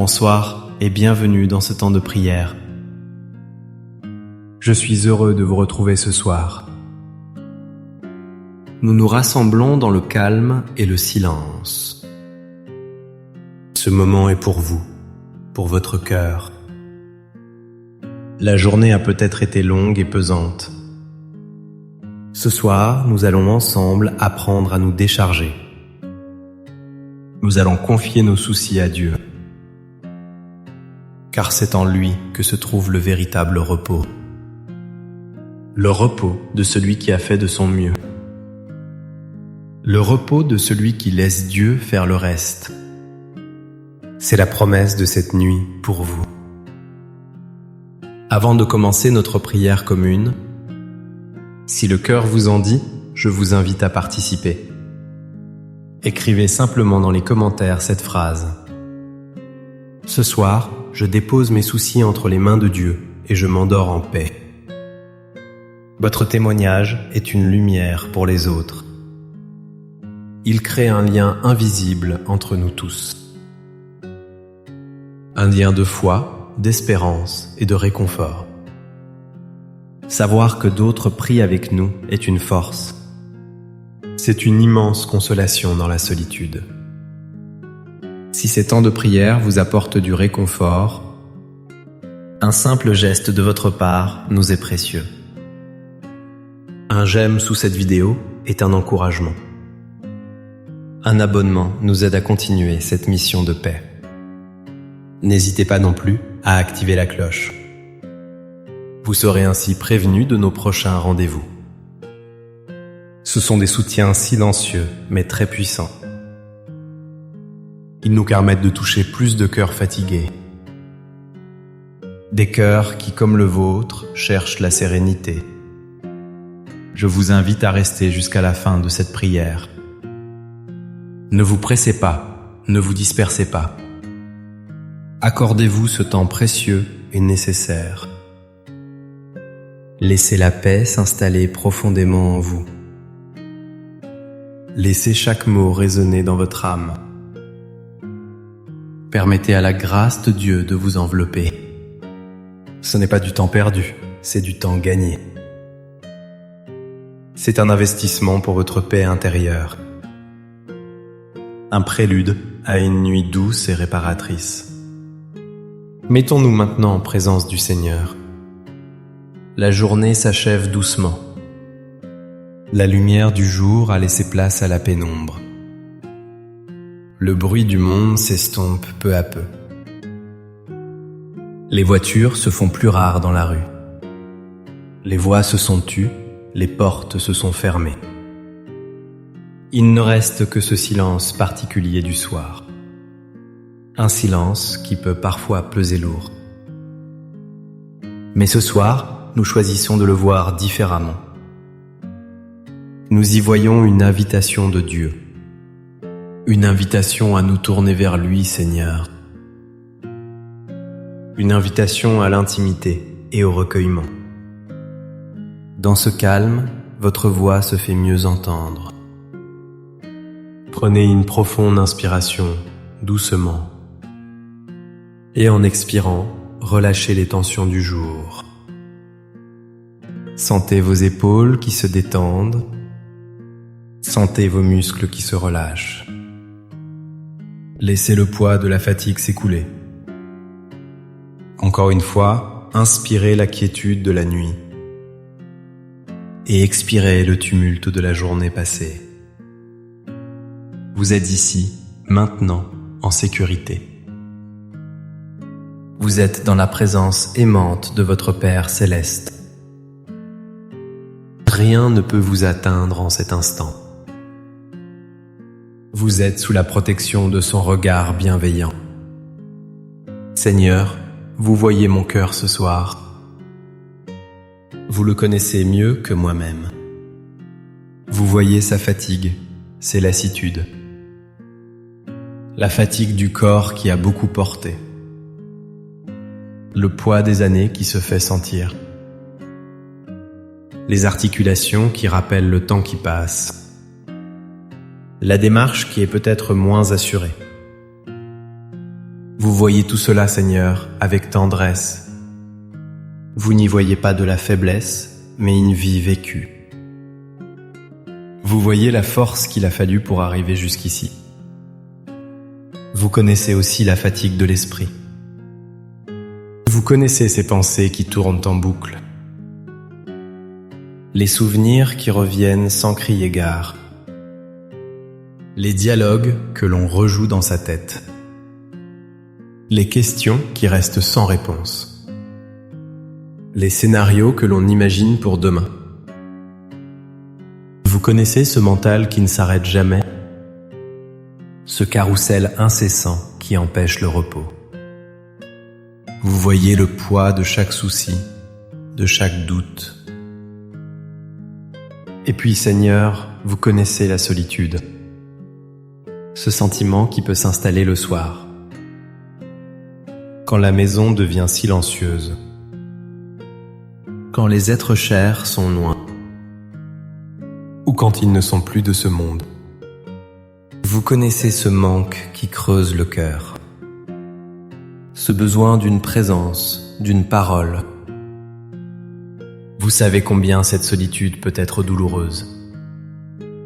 Bonsoir et bienvenue dans ce temps de prière. Je suis heureux de vous retrouver ce soir. Nous nous rassemblons dans le calme et le silence. Ce moment est pour vous, pour votre cœur. La journée a peut-être été longue et pesante. Ce soir, nous allons ensemble apprendre à nous décharger. Nous allons confier nos soucis à Dieu, car c'est en lui que se trouve le véritable repos. Le repos de celui qui a fait de son mieux. Le repos de celui qui laisse Dieu faire le reste. C'est la promesse de cette nuit pour vous. Avant de commencer notre prière commune, si le cœur vous en dit, je vous invite à participer. Écrivez simplement dans les commentaires cette phrase. Ce soir, je dépose mes soucis entre les mains de Dieu et je m'endors en paix. Votre témoignage est une lumière pour les autres. Il crée un lien invisible entre nous tous. Un lien de foi, d'espérance et de réconfort. Savoir que d'autres prient avec nous est une force. C'est une immense consolation dans la solitude. Si ces temps de prière vous apportent du réconfort, un simple geste de votre part nous est précieux. Un j'aime sous cette vidéo est un encouragement. Un abonnement nous aide à continuer cette mission de paix. N'hésitez pas non plus à activer la cloche. Vous serez ainsi prévenu de nos prochains rendez-vous. Ce sont des soutiens silencieux mais très puissants. Ils nous permettent de toucher plus de cœurs fatigués. Des cœurs qui, comme le vôtre, cherchent la sérénité. Je vous invite à rester jusqu'à la fin de cette prière. Ne vous pressez pas, ne vous dispersez pas. Accordez-vous ce temps précieux et nécessaire. Laissez la paix s'installer profondément en vous. Laissez chaque mot résonner dans votre âme. Permettez à la grâce de Dieu de vous envelopper. Ce n'est pas du temps perdu, c'est du temps gagné. C'est un investissement pour votre paix intérieure. Un prélude à une nuit douce et réparatrice. Mettons-nous maintenant en présence du Seigneur. La journée s'achève doucement. La lumière du jour a laissé place à la pénombre. Le bruit du monde s'estompe peu à peu. Les voitures se font plus rares dans la rue. Les voix se sont tues, les portes se sont fermées. Il ne reste que ce silence particulier du soir. Un silence qui peut parfois peser lourd. Mais ce soir, nous choisissons de le voir différemment. Nous y voyons une invitation de Dieu. Une invitation à nous tourner vers lui, Seigneur. Une invitation à l'intimité et au recueillement. Dans ce calme, votre voix se fait mieux entendre. Prenez une profonde inspiration, doucement. Et en expirant, relâchez les tensions du jour. Sentez vos épaules qui se détendent. Sentez vos muscles qui se relâchent. Laissez le poids de la fatigue s'écouler. Encore une fois, inspirez la quiétude de la nuit et expirez le tumulte de la journée passée. Vous êtes ici, maintenant, en sécurité. Vous êtes dans la présence aimante de votre Père céleste. Rien ne peut vous atteindre en cet instant. Vous êtes sous la protection de son regard bienveillant. Seigneur, vous voyez mon cœur ce soir. Vous le connaissez mieux que moi-même. Vous voyez sa fatigue, ses lassitudes. La fatigue du corps qui a beaucoup porté. Le poids des années qui se fait sentir. Les articulations qui rappellent le temps qui passe. La démarche qui est peut-être moins assurée. Vous voyez tout cela, Seigneur, avec tendresse. Vous n'y voyez pas de la faiblesse, mais une vie vécue. Vous voyez la force qu'il a fallu pour arriver jusqu'ici. Vous connaissez aussi la fatigue de l'esprit. Vous connaissez ces pensées qui tournent en boucle. Les souvenirs qui reviennent sans crier gare. Les dialogues que l'on rejoue dans sa tête. Les questions qui restent sans réponse. Les scénarios que l'on imagine pour demain. Vous connaissez ce mental qui ne s'arrête jamais, ce carrousel incessant qui empêche le repos. Vous voyez le poids de chaque souci, de chaque doute. Et puis, Seigneur, vous connaissez la solitude, ce sentiment qui peut s'installer le soir, quand la maison devient silencieuse, quand les êtres chers sont loin, ou quand ils ne sont plus de ce monde. Vous connaissez ce manque qui creuse le cœur, ce besoin d'une présence, d'une parole. Vous savez combien cette solitude peut être douloureuse,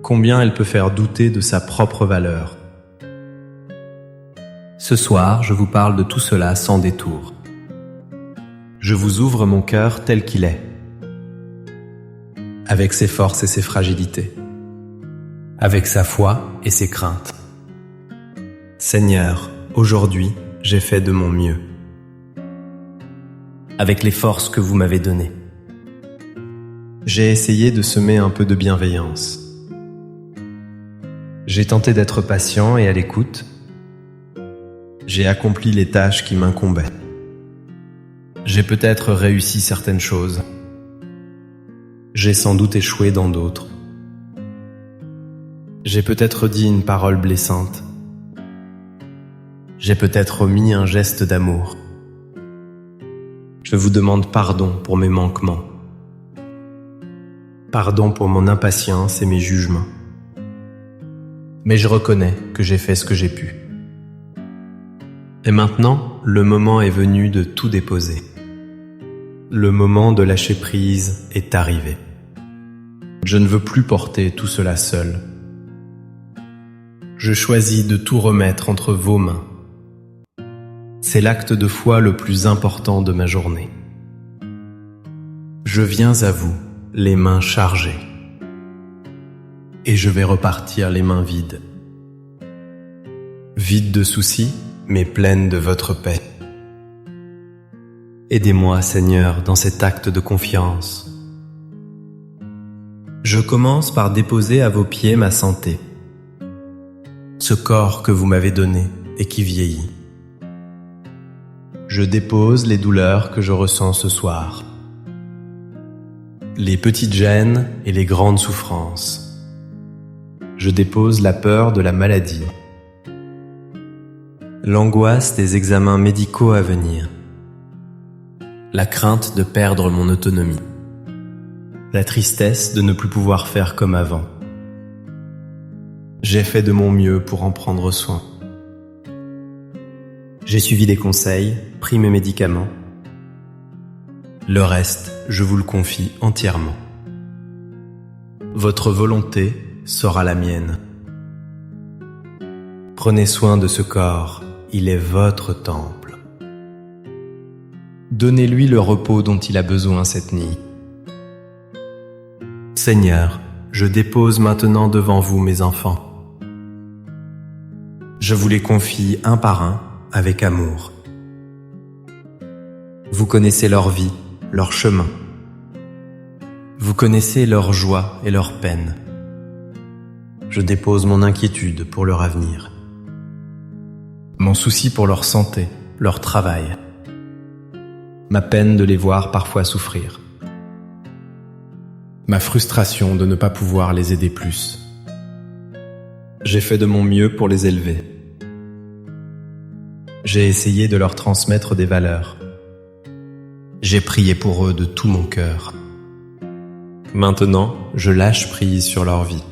combien elle peut faire douter de sa propre valeur. Ce soir, je vous parle de tout cela sans détour. Je vous ouvre mon cœur tel qu'il est, avec ses forces et ses fragilités, avec sa foi et ses craintes. Seigneur, aujourd'hui, j'ai fait de mon mieux, avec les forces que vous m'avez données. J'ai essayé de semer un peu de bienveillance. J'ai tenté d'être patient et à l'écoute. J'ai accompli les tâches qui m'incombaient. J'ai peut-être réussi certaines choses. J'ai sans doute échoué dans d'autres. J'ai peut-être dit une parole blessante. J'ai peut-être omis un geste d'amour. Je vous demande pardon pour mes manquements. Pardon pour mon impatience et mes jugements. Mais je reconnais que j'ai fait ce que j'ai pu. Et maintenant, le moment est venu de tout déposer. Le moment de lâcher prise est arrivé. Je ne veux plus porter tout cela seul. Je choisis de tout remettre entre vos mains. C'est l'acte de foi le plus important de ma journée. Je viens à vous, les mains chargées. Et je vais repartir les mains vides. Vides de soucis, mais pleines de votre paix. Aidez-moi, Seigneur, dans cet acte de confiance. Je commence par déposer à vos pieds ma santé, ce corps que vous m'avez donné et qui vieillit. Je dépose les douleurs que je ressens ce soir, les petites gênes et les grandes souffrances. Je dépose la peur de la maladie, l'angoisse des examens médicaux à venir, la crainte de perdre mon autonomie, la tristesse de ne plus pouvoir faire comme avant. J'ai fait de mon mieux pour en prendre soin. J'ai suivi des conseils, pris mes médicaments. Le reste, je vous le confie entièrement. Votre volonté sera la mienne. Prenez soin de ce corps, il est votre temple. Donnez-lui le repos dont il a besoin cette nuit. Seigneur, je dépose maintenant devant vous mes enfants. Je vous les confie un par un avec amour. Vous connaissez leur vie, leur chemin. Vous connaissez leur joie et leur peine. Je dépose mon inquiétude pour leur avenir, mon souci pour leur santé, leur travail, ma peine de les voir parfois souffrir, ma frustration de ne pas pouvoir les aider plus. J'ai fait de mon mieux pour les élever. J'ai essayé de leur transmettre des valeurs. J'ai prié pour eux de tout mon cœur. Maintenant, je lâche prise sur leur vie.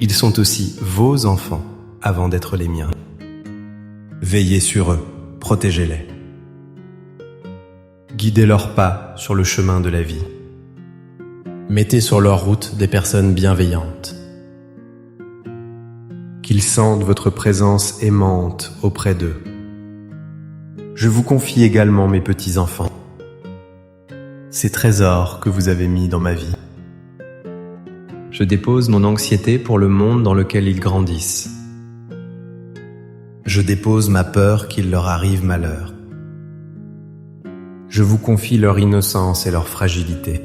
Ils sont aussi vos enfants avant d'être les miens. Veillez sur eux, protégez-les. Guidez leurs pas sur le chemin de la vie. Mettez sur leur route des personnes bienveillantes. Qu'ils sentent votre présence aimante auprès d'eux. Je vous confie également mes petits-enfants, ces trésors que vous avez mis dans ma vie. Je dépose mon anxiété pour le monde dans lequel ils grandissent. Je dépose ma peur qu'il leur arrive malheur. Je vous confie leur innocence et leur fragilité.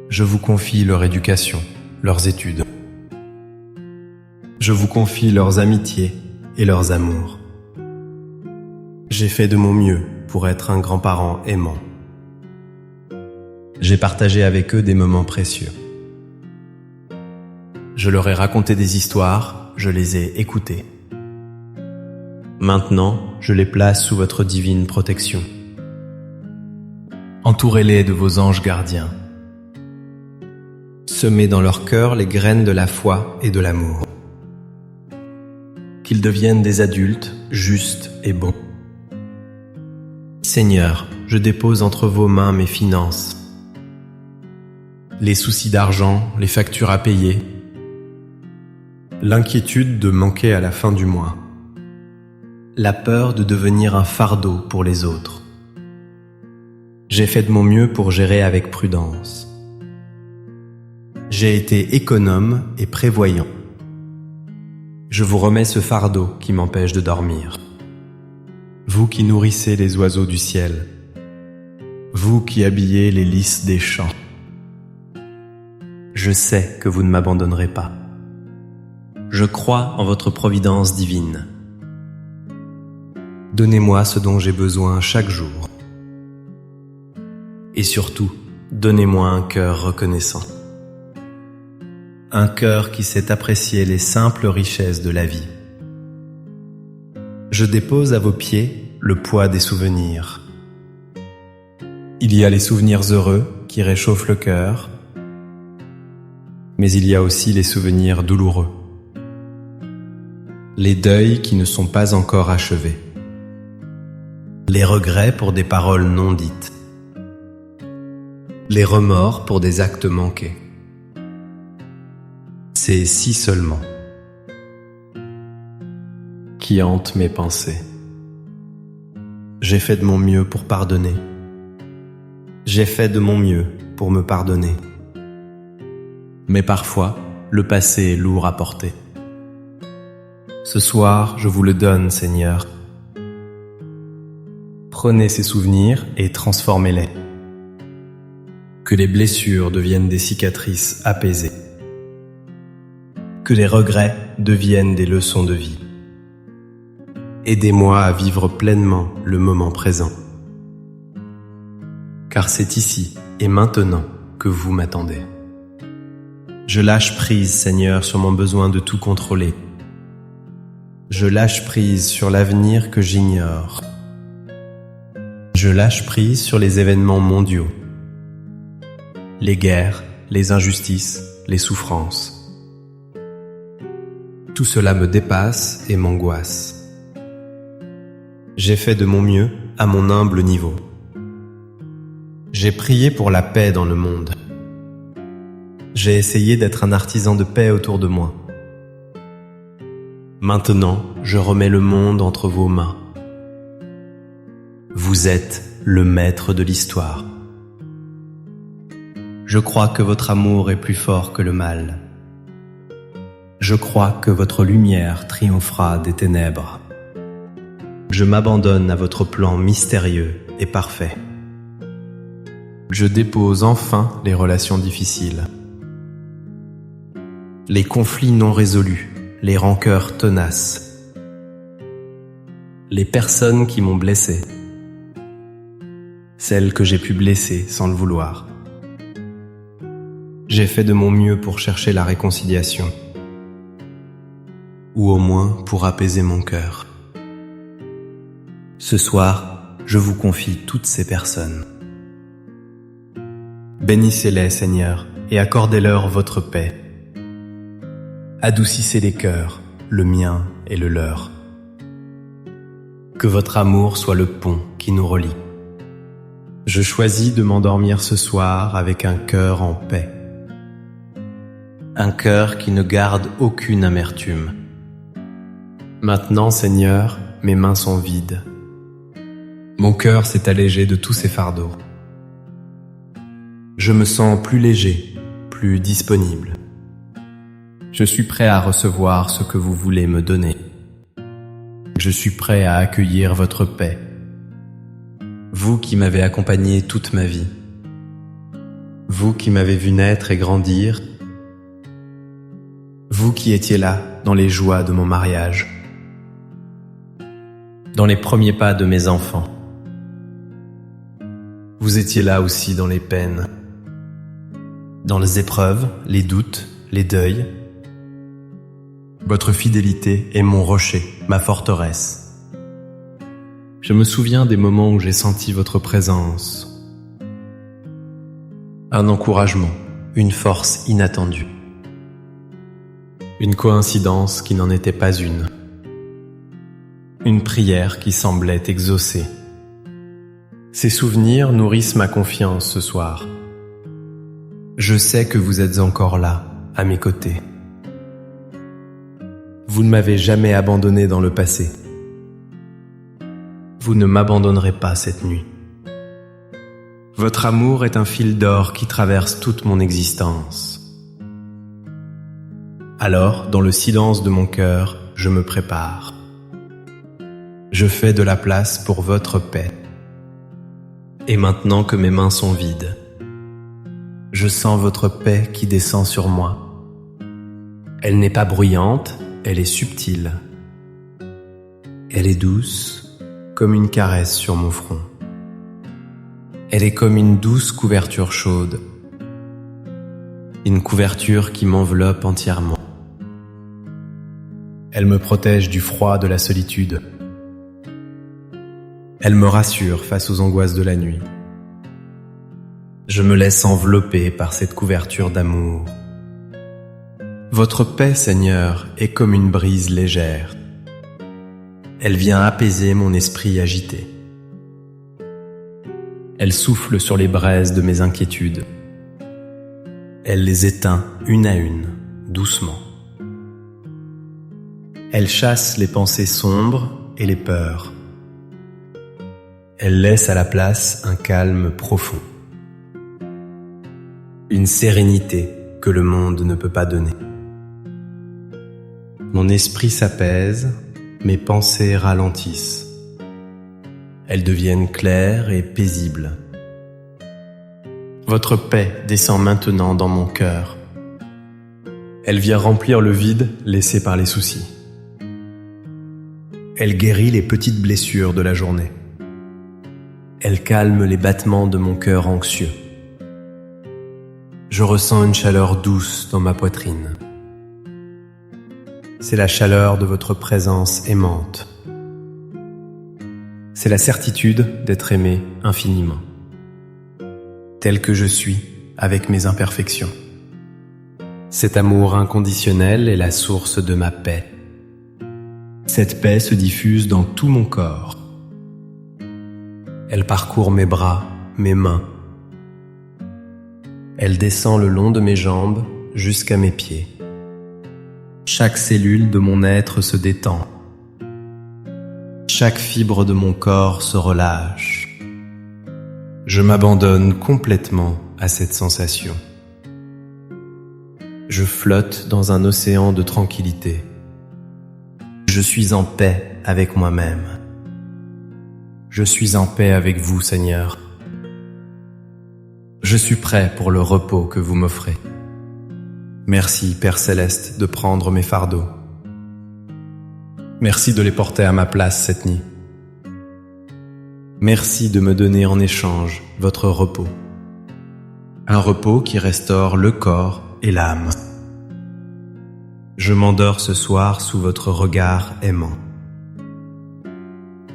Je vous confie leur éducation, leurs études. Je vous confie leurs amitiés et leurs amours. J'ai fait de mon mieux pour être un grand-parent aimant. J'ai partagé avec eux des moments précieux. Je leur ai raconté des histoires, je les ai écoutées. Maintenant, je les place sous votre divine protection. Entourez-les de vos anges gardiens. Semez dans leur cœur les graines de la foi et de l'amour. Qu'ils deviennent des adultes justes et bons. Seigneur, je dépose entre vos mains mes finances. Les soucis d'argent, les factures à payer, l'inquiétude de manquer à la fin du mois, la peur de devenir un fardeau pour les autres. J'ai fait de mon mieux pour gérer avec prudence. J'ai été économe et prévoyant. Je vous remets ce fardeau qui m'empêche de dormir. Vous qui nourrissez les oiseaux du ciel, vous qui habillez les lys des champs, je sais que vous ne m'abandonnerez pas. Je crois en votre providence divine. Donnez-moi ce dont j'ai besoin chaque jour. Et surtout, donnez-moi un cœur reconnaissant. Un cœur qui sait apprécier les simples richesses de la vie. Je dépose à vos pieds le poids des souvenirs. Il y a les souvenirs heureux qui réchauffent le cœur, mais il y a aussi les souvenirs douloureux. Les deuils qui ne sont pas encore achevés. Les regrets pour des paroles non dites. Les remords pour des actes manqués. C'est si seulement qui hante mes pensées. J'ai fait de mon mieux pour pardonner. J'ai fait de mon mieux pour me pardonner. Mais parfois, le passé est lourd à porter. Ce soir, je vous le donne, Seigneur. Prenez ces souvenirs et transformez-les. Que les blessures deviennent des cicatrices apaisées. Que les regrets deviennent des leçons de vie. Aidez-moi à vivre pleinement le moment présent. Car c'est ici et maintenant que vous m'attendez. Je lâche prise, Seigneur, sur mon besoin de tout contrôler. Je lâche prise sur l'avenir que j'ignore. Je lâche prise sur les événements mondiaux. Les guerres, les injustices, les souffrances. Tout cela me dépasse et m'angoisse. J'ai fait de mon mieux à mon humble niveau. J'ai prié pour la paix dans le monde. J'ai essayé d'être un artisan de paix autour de moi. Maintenant, je remets le monde entre vos mains. Vous êtes le maître de l'histoire. Je crois que votre amour est plus fort que le mal. Je crois que votre lumière triomphera des ténèbres. Je m'abandonne à votre plan mystérieux et parfait. Je dépose enfin les relations difficiles. Les conflits non résolus, les rancœurs tenaces. Les personnes qui m'ont blessé. Celles que j'ai pu blesser sans le vouloir. J'ai fait de mon mieux pour chercher la réconciliation. Ou au moins pour apaiser mon cœur. Ce soir, je vous confie toutes ces personnes. Bénissez-les, Seigneur, et accordez-leur votre paix. Adoucissez les cœurs, le mien et le leur. Que votre amour soit le pont qui nous relie. Je choisis de m'endormir ce soir avec un cœur en paix. Un cœur qui ne garde aucune amertume. Maintenant, Seigneur, mes mains sont vides. Mon cœur s'est allégé de tous ses fardeaux. Je me sens plus léger, plus disponible. Je suis prêt à recevoir ce que vous voulez me donner. Je suis prêt à accueillir votre paix. Vous qui m'avez accompagné toute ma vie. Vous qui m'avez vu naître et grandir. Vous qui étiez là dans les joies de mon mariage. Dans les premiers pas de mes enfants. Vous étiez là aussi dans les peines. Dans les épreuves, les doutes, les deuils. Votre fidélité est mon rocher, ma forteresse. Je me souviens des moments où j'ai senti votre présence. Un encouragement, une force inattendue. Une coïncidence qui n'en était pas une. Une prière qui semblait exaucée. Ces souvenirs nourrissent ma confiance ce soir. Je sais que vous êtes encore là, à mes côtés. Vous ne m'avez jamais abandonné dans le passé. Vous ne m'abandonnerez pas cette nuit. Votre amour est un fil d'or qui traverse toute mon existence. Alors, dans le silence de mon cœur, je me prépare. Je fais de la place pour votre paix. Et maintenant que mes mains sont vides, je sens votre paix qui descend sur moi. Elle n'est pas bruyante, elle est subtile. Elle est douce, comme une caresse sur mon front. Elle est comme une douce couverture chaude. Une couverture qui m'enveloppe entièrement. Elle me protège du froid de la solitude. Elle me rassure face aux angoisses de la nuit. Je me laisse envelopper par cette couverture d'amour. Votre paix, Seigneur, est comme une brise légère. Elle vient apaiser mon esprit agité. Elle souffle sur les braises de mes inquiétudes. Elle les éteint une à une, doucement. Elle chasse les pensées sombres et les peurs. Elle laisse à la place un calme profond. Une sérénité que le monde ne peut pas donner. Mon esprit s'apaise, mes pensées ralentissent. Elles deviennent claires et paisibles. Votre paix descend maintenant dans mon cœur. Elle vient remplir le vide laissé par les soucis. Elle guérit les petites blessures de la journée. Elle calme les battements de mon cœur anxieux. Je ressens une chaleur douce dans ma poitrine. C'est la chaleur de votre présence aimante. C'est la certitude d'être aimé infiniment, tel que je suis avec mes imperfections. Cet amour inconditionnel est la source de ma paix. Cette paix se diffuse dans tout mon corps. Elle parcourt mes bras, mes mains. Elle descend le long de mes jambes jusqu'à mes pieds. Chaque cellule de mon être se détend. Chaque fibre de mon corps se relâche. Je m'abandonne complètement à cette sensation. Je flotte dans un océan de tranquillité. Je suis en paix avec moi-même. Je suis en paix avec vous, Seigneur. Je suis prêt pour le repos que vous m'offrez. Merci, Père Céleste, de prendre mes fardeaux. Merci de les porter à ma place cette nuit. Merci de me donner en échange votre repos. Un repos qui restaure le corps et l'âme. Je m'endors ce soir sous votre regard aimant.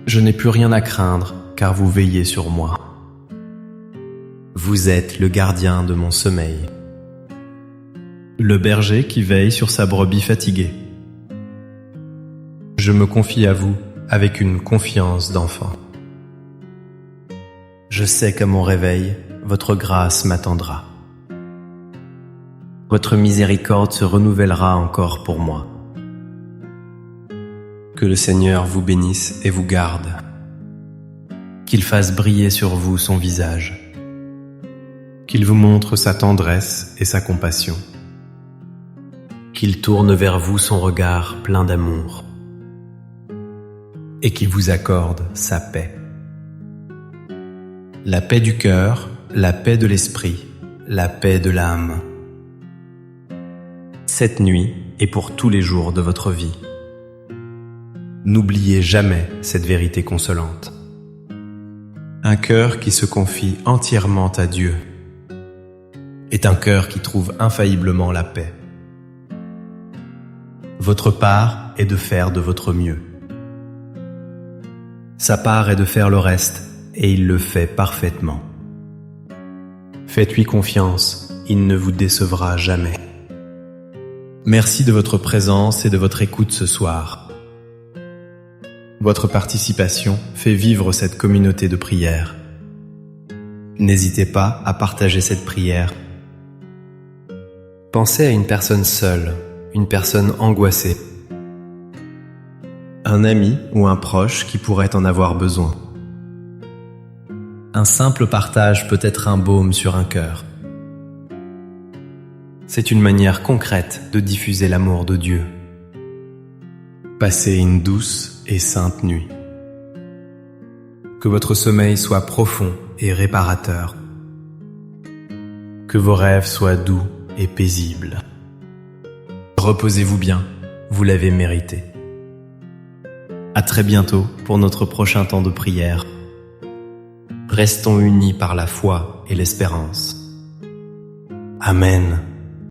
Je n'ai plus rien à craindre, car vous veillez sur moi. Vous êtes le gardien de mon sommeil. Le berger qui veille sur sa brebis fatiguée. Je me confie à vous avec une confiance d'enfant. Je sais qu'à mon réveil, votre grâce m'attendra. Votre miséricorde se renouvellera encore pour moi. Que le Seigneur vous bénisse et vous garde. Qu'il fasse briller sur vous son visage. Qu'il vous montre sa tendresse et sa compassion. Qu'il tourne vers vous son regard plein d'amour. Et qu'il vous accorde sa paix. La paix du cœur, la paix de l'esprit, la paix de l'âme. Cette nuit et pour tous les jours de votre vie. N'oubliez jamais cette vérité consolante. Un cœur qui se confie entièrement à Dieu est un cœur qui trouve infailliblement la paix. Votre part est de faire de votre mieux. Sa part est de faire le reste, et il le fait parfaitement. Faites-lui confiance, il ne vous décevra jamais. Merci de votre présence et de votre écoute ce soir. Votre participation fait vivre cette communauté de prière. N'hésitez pas à partager cette prière. Pensez à une personne seule, une personne angoissée, un ami ou un proche qui pourrait en avoir besoin. Un simple partage peut être un baume sur un cœur. C'est une manière concrète de diffuser l'amour de Dieu. Passez une douce et sainte nuit. Que votre sommeil soit profond et réparateur. Que vos rêves soient doux et paisibles. Reposez-vous bien, vous l'avez mérité. À très bientôt pour notre prochain temps de prière. Restons unis par la foi et l'espérance. Amen.